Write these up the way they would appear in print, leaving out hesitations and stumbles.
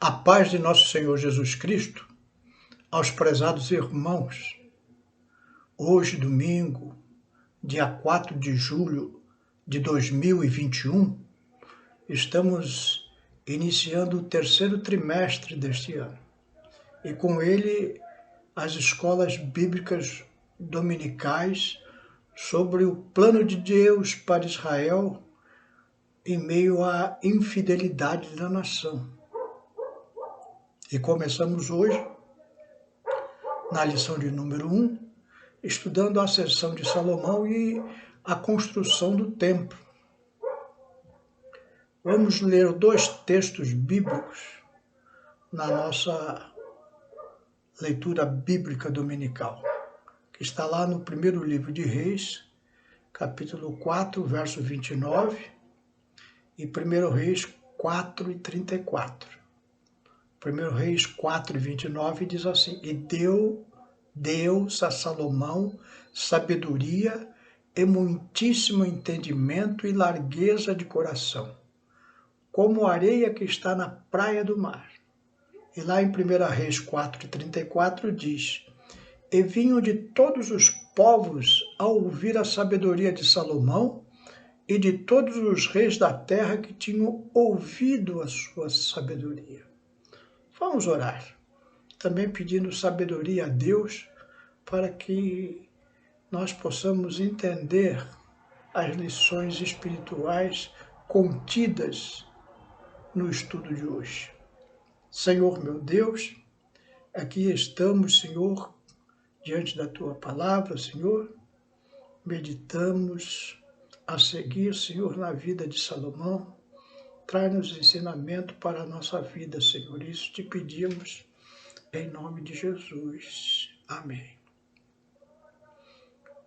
A paz de nosso Senhor Jesus Cristo, aos prezados irmãos. Hoje, domingo, dia 4 de julho de 2021, estamos iniciando o terceiro trimestre deste ano. E com ele, as escolas bíblicas dominicais sobre o plano de Deus para Israel em meio à infidelidade da nação. E começamos hoje, na lição de número 1, estudando a ascensão de Salomão e a construção do templo. Vamos ler dois textos bíblicos na nossa leitura bíblica dominical, que está lá no primeiro livro de Reis, capítulo 4, verso 29, e 1 Reis 4 e 34. 1 Reis 4 e 29 diz assim: E deu Deus a Salomão sabedoria e muitíssimo entendimento e largueza de coração, como a areia que está na praia do mar. E lá em 1 Reis 4 e 34 diz: E vinham de todos os povos a ouvir a sabedoria de Salomão e de todos os reis da terra que tinham ouvido a sua sabedoria. Vamos orar, também pedindo sabedoria a Deus para que nós possamos entender as lições espirituais contidas no estudo de hoje. Senhor meu Deus, aqui estamos, Senhor, diante da Tua palavra, Senhor, meditamos a seguir, Senhor, na vida de Salomão. Traz-nos ensinamento para a nossa vida, Senhor. Isso te pedimos em nome de Jesus. Amém.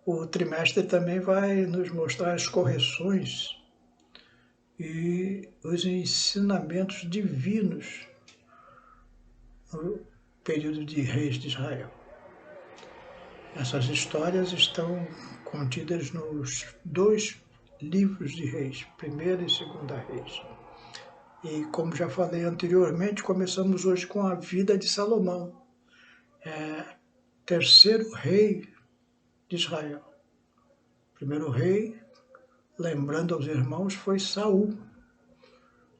O trimestre também vai nos mostrar as correções e os ensinamentos divinos no período de reis de Israel. Essas histórias estão contidas nos dois livros de reis, primeira e segunda reis. E como já falei anteriormente, começamos hoje com a vida de Salomão, terceiro rei de Israel. Primeiro rei, lembrando aos irmãos, foi Saul.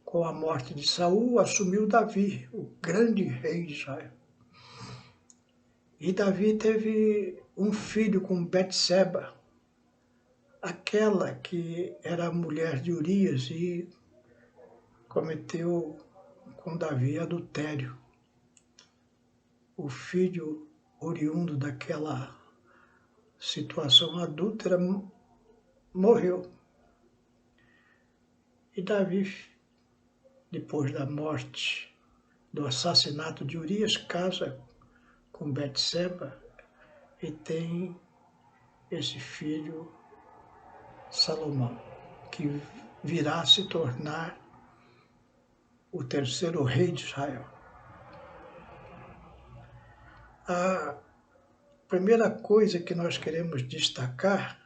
Com a morte de Saul, assumiu Davi, o grande rei de Israel. E Davi teve um filho com Betseba, aquela que era a mulher de Urias e cometeu com Davi adultério. O filho oriundo daquela situação adúltera morreu. E Davi, depois da morte, do assassinato de Urias, casa com Betseba e tem esse filho Salomão, que virá a se tornar o terceiro rei de Israel. A primeira coisa que nós queremos destacar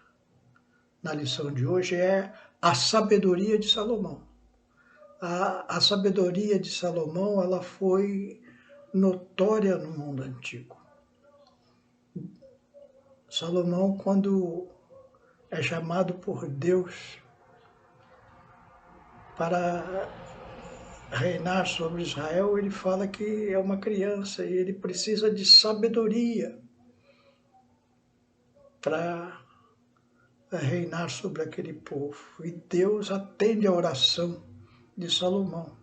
na lição de hoje é a sabedoria de Salomão. A sabedoria de Salomão, ela foi notória no mundo antigo. Salomão, quando é chamado por Deus para reinar sobre Israel, ele fala que é uma criança e ele precisa de sabedoria para reinar sobre aquele povo. E Deus atende a oração de Salomão.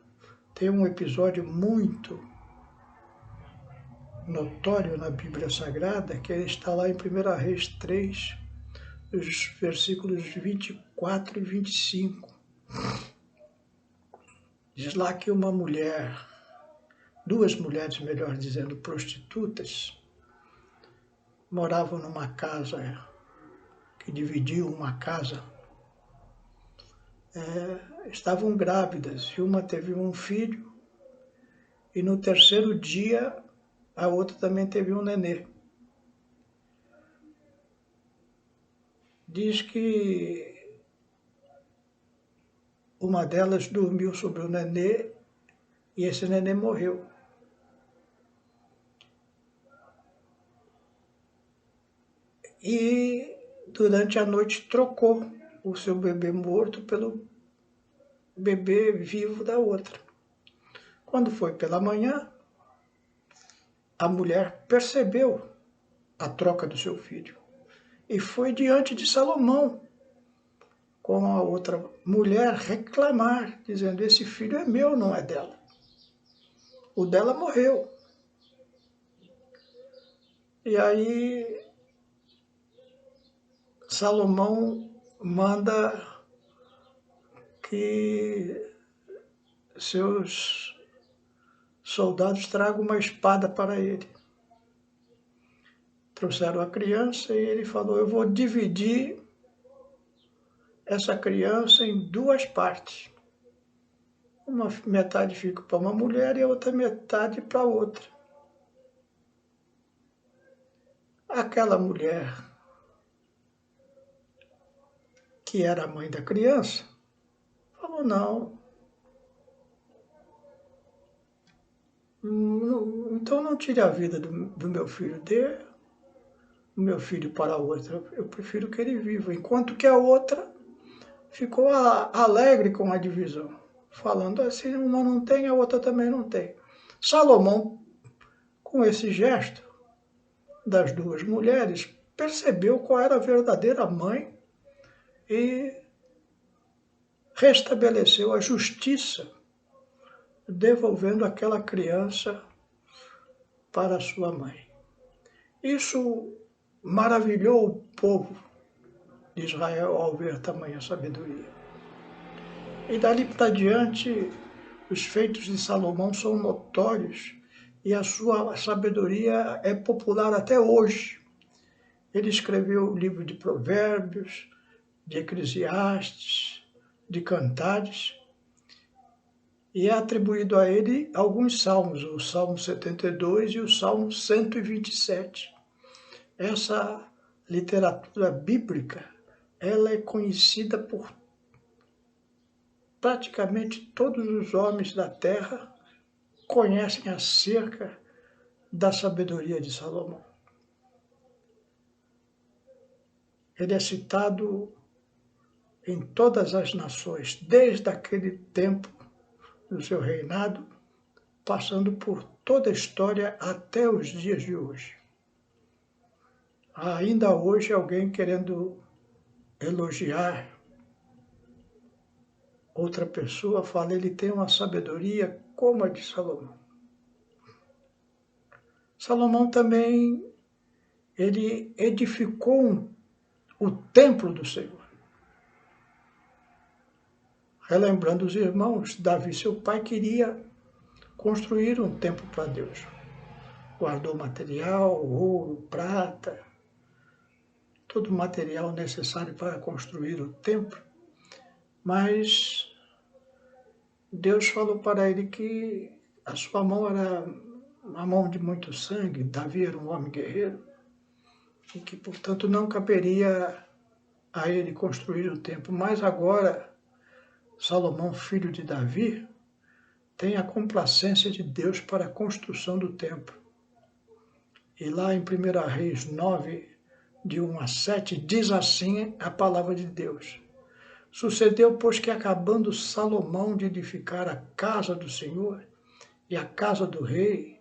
Tem um episódio muito notório na Bíblia Sagrada, que está lá em 1 Reis 3, os versículos 24 e 25. Diz lá que uma mulher, duas mulheres, melhor dizendo, prostitutas, moravam numa casa, que dividiam uma casa, estavam grávidas, e uma teve um filho, e no terceiro dia a outra também teve um nenê. Diz que uma delas dormiu sobre o nenê E esse neném morreu. E durante a noite trocou o seu bebê morto pelo bebê vivo da outra. Quando foi pela manhã, a mulher percebeu a troca do seu filho e foi diante de Salomão com a outra mulher reclamar, dizendo: esse filho é meu, não é dela. O dela morreu. E aí Salomão manda que seus soldados tragam uma espada para ele. Trouxeram a criança e ele falou: eu vou dividir essa criança em duas partes. Uma metade fica para uma mulher e a outra metade para outra. Aquela mulher, que era a mãe da criança, falou: não, então não tire a vida do meu filho, dê o meu filho para a outra. Eu prefiro que ele viva. Enquanto que a outra ficou alegre com a divisão, falando assim: uma não tem, a outra também não tem. Salomão, com esse gesto das duas mulheres, percebeu qual era a verdadeira mãe e restabeleceu a justiça, devolvendo aquela criança para sua mãe. Isso maravilhou o povo de Israel ao ver tamanha sabedoria. E dali para diante, os feitos de Salomão são notórios e a sua sabedoria é popular até hoje. Ele escreveu o livro de Provérbios, de Eclesiastes, de Cantares, e é atribuído a ele alguns salmos, o Salmo 72 e o Salmo 127. Essa literatura bíblica, ela é conhecida por praticamente todos os homens da terra, conhecem acerca da sabedoria de Salomão. Ele é citado em todas as nações, desde aquele tempo do seu reinado, passando por toda a história até os dias de hoje. Há ainda hoje alguém querendo elogiar outra pessoa, fala: ele tem uma sabedoria como a de Salomão. Salomão também, ele edificou o templo do Senhor. Relembrando os irmãos, Davi, seu pai, queria construir um templo para Deus. Guardou material, ouro, prata, todo o material necessário para construir o templo. Mas Deus falou para ele que a sua mão era uma mão de muito sangue, Davi era um homem guerreiro, e que, portanto, não caberia a ele construir o templo. Mas agora, Salomão, filho de Davi, tem a complacência de Deus para a construção do templo. E lá em 1 Reis 9, de 1 a 7, diz assim a palavra de Deus: sucedeu, pois, que acabando Salomão de edificar a casa do Senhor e a casa do rei,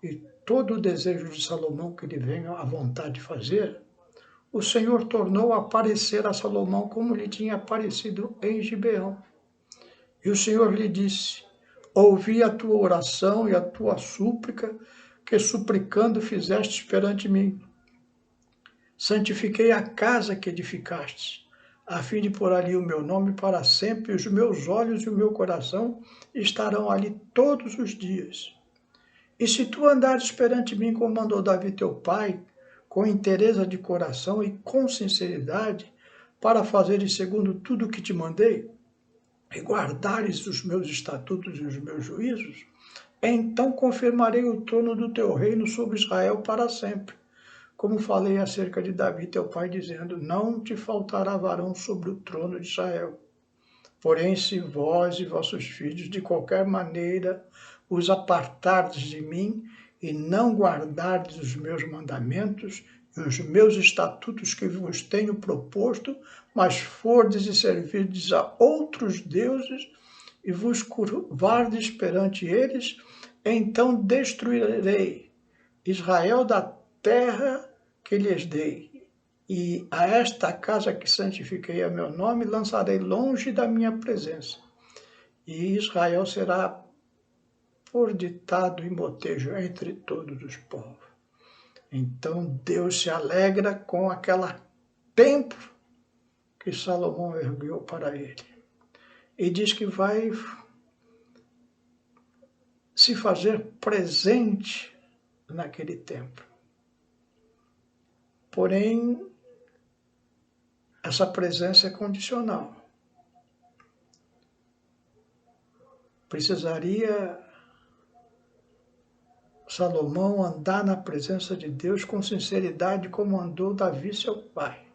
e todo o desejo de Salomão que lhe venha à vontade de fazer, o Senhor tornou a aparecer a Salomão como lhe tinha aparecido em Gibeão. E o Senhor lhe disse: ouvi a tua oração e a tua súplica, que suplicando fizestes perante mim. Santifiquei a casa que edificastes, a fim de pôr ali o meu nome para sempre, e os meus olhos e o meu coração estarão ali todos os dias. E se tu andares perante mim, como mandou Davi teu pai, com inteireza de coração e com sinceridade, para fazeres segundo tudo o que te mandei, e guardares os meus estatutos e os meus juízos, então confirmarei o trono do teu reino sobre Israel para sempre. Como falei acerca de Davi teu pai, dizendo: não te faltará varão sobre o trono de Israel. Porém, se vós e vossos filhos de qualquer maneira vos apartardes de mim e não guardardes os meus mandamentos e os meus estatutos que vos tenho proposto, mas fordes e servirdes a outros deuses e vos curvardes perante eles, então destruirei Israel da terra que lhes dei, e a esta casa que santifiquei a meu nome lançarei longe da minha presença, e Israel será por ditado e motejo entre todos os povos. Então Deus se alegra com aquele templo que Salomão ergueu para ele. E diz que vai se fazer presente naquele templo. Porém, essa presença é condicional. Precisaria Salomão andar na presença de Deus com sinceridade, como andou Davi, seu pai.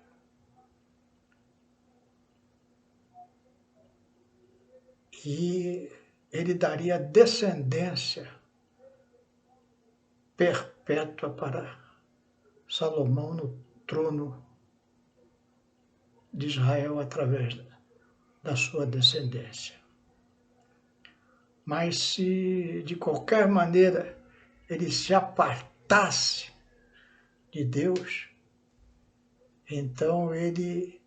E ele daria descendência perpétua para Salomão no trono de Israel através da sua descendência. Mas se de qualquer maneira ele se apartasse de Deus, então ele,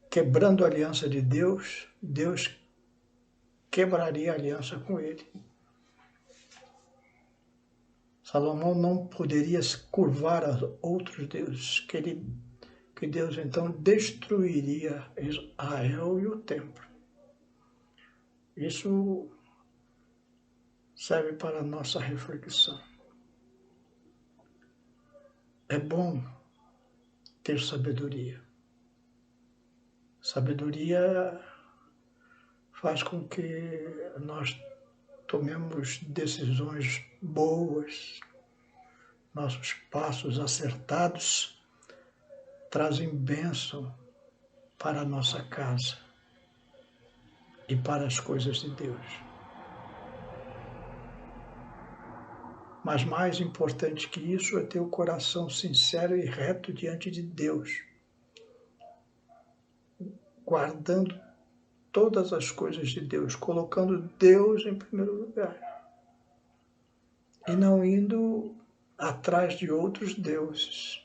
quebrando a aliança de Deus, Deus quebraria a aliança com ele. Salomão não poderia se curvar a outros deuses, que Deus então destruiria Israel e o templo. Isso serve para a nossa reflexão. É bom ter sabedoria. Sabedoria faz com que nós tomemos decisões boas, nossos passos acertados trazem bênção para a nossa casa e para as coisas de Deus. Mas mais importante que isso é ter o coração sincero e reto diante de Deus, guardando todas as coisas de Deus, colocando Deus em primeiro lugar e não indo atrás de outros deuses.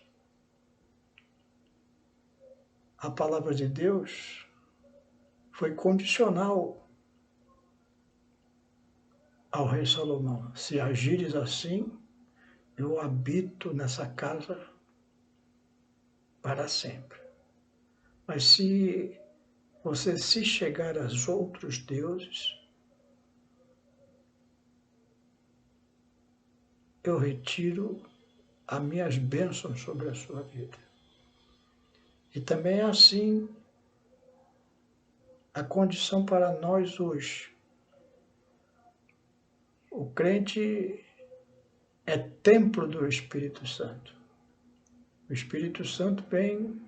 A palavra de Deus foi condicional ao rei Salomão. Se agires assim, eu habito nessa casa para sempre. Mas se você se chegar aos outros deuses, eu retiro as minhas bênçãos sobre a sua vida. E também é assim a condição para nós hoje. O crente é templo do Espírito Santo. O Espírito Santo vem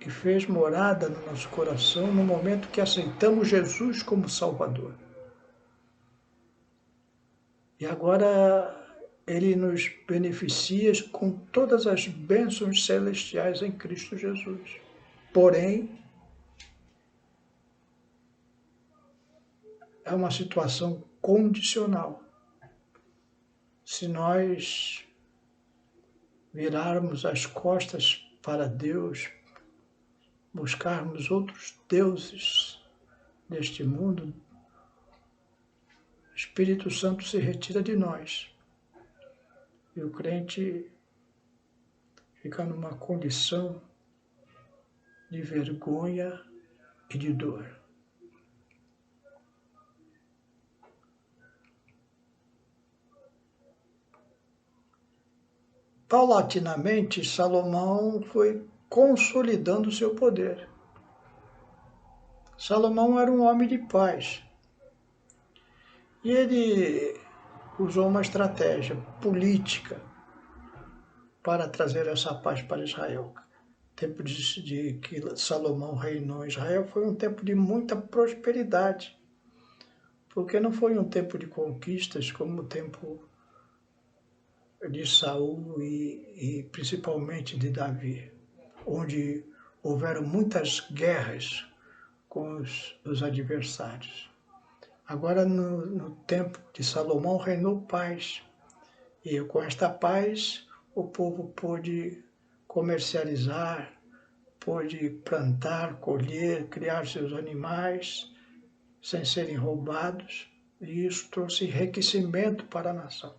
e fez morada no nosso coração no momento que aceitamos Jesus como Salvador. E agora ele nos beneficia com todas as bênçãos celestiais em Cristo Jesus. Porém, é uma situação condicional. Se nós virarmos as costas para Deus, buscarmos outros deuses neste mundo, o Espírito Santo se retira de nós. E o crente fica numa condição de vergonha e de dor. Paulatinamente, Salomão foi consolidando o seu poder. Salomão era um homem de paz. E ele usou uma estratégia política para trazer essa paz para Israel. O tempo de que Salomão reinou em Israel foi um tempo de muita prosperidade. porque não foi um tempo de conquistas como o tempo de Saul e principalmente de Davi, onde houveram muitas guerras com os adversários. Agora, no tempo de Salomão, reinou paz. E com esta paz, o povo pôde comercializar, pôde plantar, colher, criar seus animais, sem serem roubados. E isso trouxe enriquecimento para a nação.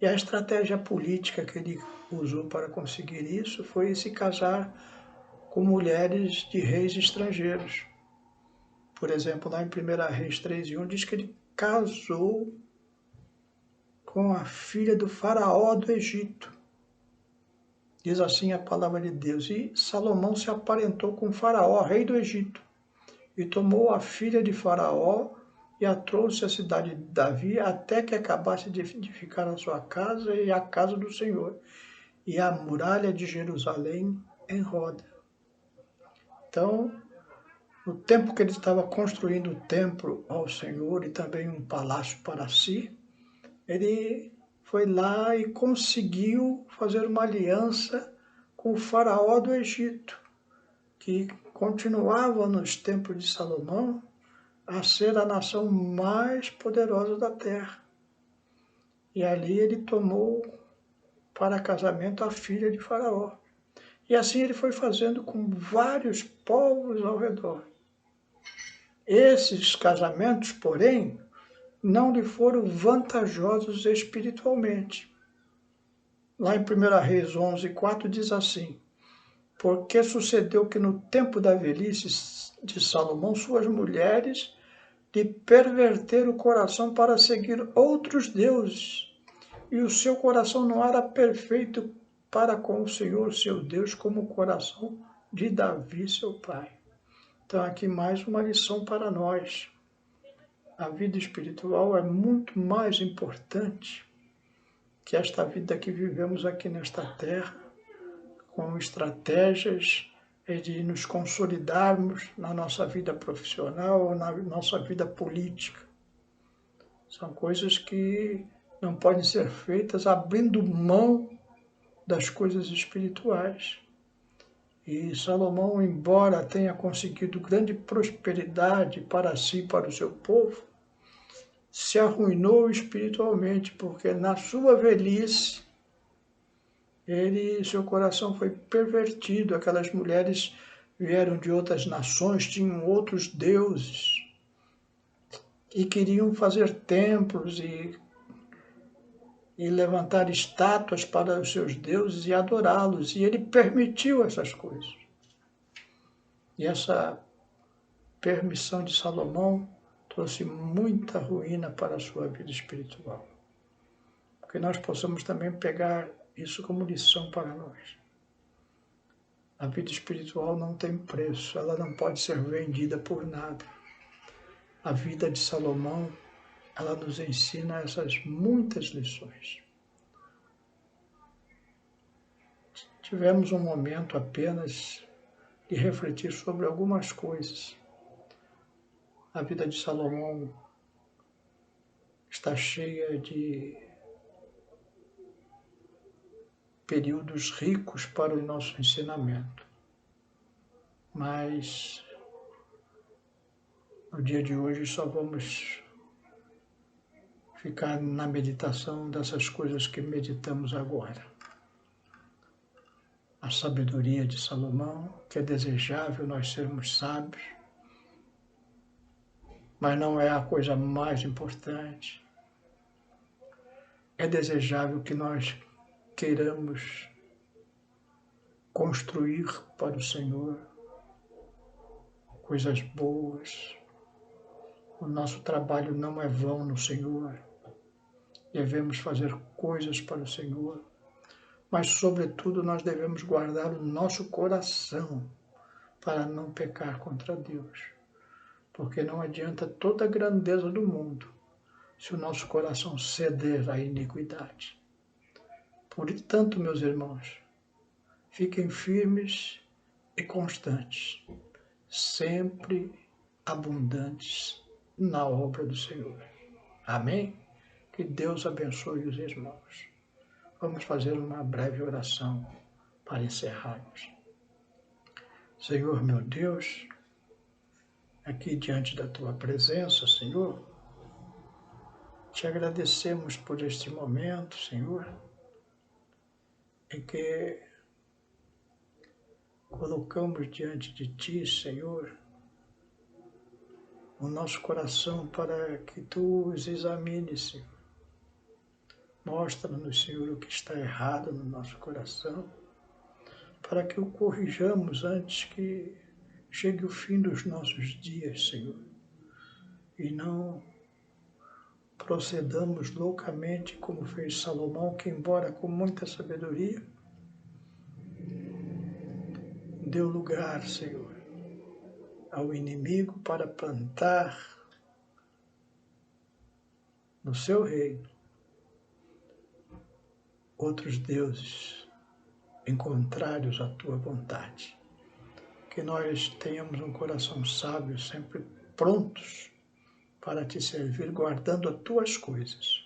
E a estratégia política que ele usou para conseguir isso foi se casar com mulheres de reis estrangeiros. Por exemplo, lá em 1 Reis 3:1 diz que ele casou com a filha do faraó do Egito. Diz assim a palavra de Deus. E Salomão se aparentou com o faraó, rei do Egito, e tomou a filha de faraó e a trouxe à cidade de Davi até que acabasse de edificar a sua casa e a casa do Senhor, e a muralha de Jerusalém em roda. Então, no tempo que ele estava construindo o templo ao Senhor e também um palácio para si, ele foi lá e conseguiu fazer uma aliança com o faraó do Egito, que continuava nos tempos de Salomão a ser a nação mais poderosa da terra. E ali ele tomou para casamento a filha de Faraó. E assim ele foi fazendo com vários povos ao redor. Esses casamentos, porém, não lhe foram vantajosos espiritualmente. Lá em 1 Reis 11:4 diz assim: porque sucedeu que no tempo da velhice de Salomão, suas mulheres lhe perverteram o coração para seguir outros deuses, e o seu coração não era perfeito para com o Senhor, seu Deus, como o coração de Davi, seu pai. Então, aqui mais uma lição para nós. A vida espiritual é muito mais importante que esta vida que vivemos aqui nesta terra, com estratégias de nos consolidarmos na nossa vida profissional ou na nossa vida política. São coisas que não podem ser feitas abrindo mão das coisas espirituais. E Salomão, embora tenha conseguido grande prosperidade para si e para o seu povo, se arruinou espiritualmente, porque na sua velhice, seu coração foi pervertido. Aquelas mulheres vieram de outras nações, tinham outros deuses, e queriam fazer templos e levantar estátuas para os seus deuses e adorá-los. E ele permitiu essas coisas. E essa permissão de Salomão trouxe muita ruína para a sua vida espiritual. Que nós possamos também pegar isso como lição para nós. A vida espiritual não tem preço, ela não pode ser vendida por nada. A vida de Salomão, ela nos ensina essas muitas lições. Tivemos um momento apenas de refletir sobre algumas coisas. A vida de Salomão está cheia de períodos ricos para o nosso ensinamento. Mas no dia de hoje só vamos ficar na meditação dessas coisas que meditamos agora. A sabedoria de Salomão, que é desejável nós sermos sábios, mas não é a coisa mais importante. É desejável que nós queiramos construir para o Senhor coisas boas. O nosso trabalho não é vão no Senhor. Devemos fazer coisas para o Senhor, mas, sobretudo, nós devemos guardar o nosso coração para não pecar contra Deus, porque não adianta toda a grandeza do mundo se o nosso coração ceder à iniquidade. Portanto, meus irmãos, fiquem firmes e constantes, sempre abundantes na obra do Senhor. Amém? Que Deus abençoe os irmãos. Vamos fazer uma breve oração para encerrarmos. Senhor meu Deus, aqui diante da Tua presença, Senhor, te agradecemos por este momento, Senhor, em que colocamos diante de Ti, Senhor, o nosso coração para que Tu os examines, Senhor. Mostra-nos, Senhor, o que está errado no nosso coração, para que o corrijamos antes que chegue o fim dos nossos dias, Senhor, e não procedamos loucamente como fez Salomão, que, embora com muita sabedoria, deu lugar, Senhor, ao inimigo para plantar no seu reino outros deuses em contrários à tua vontade. Que nós tenhamos um coração sábio, sempre prontos para te servir, guardando as tuas coisas.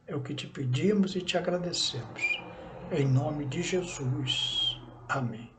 É o que te pedimos e te agradecemos. Em nome de Jesus. Amém.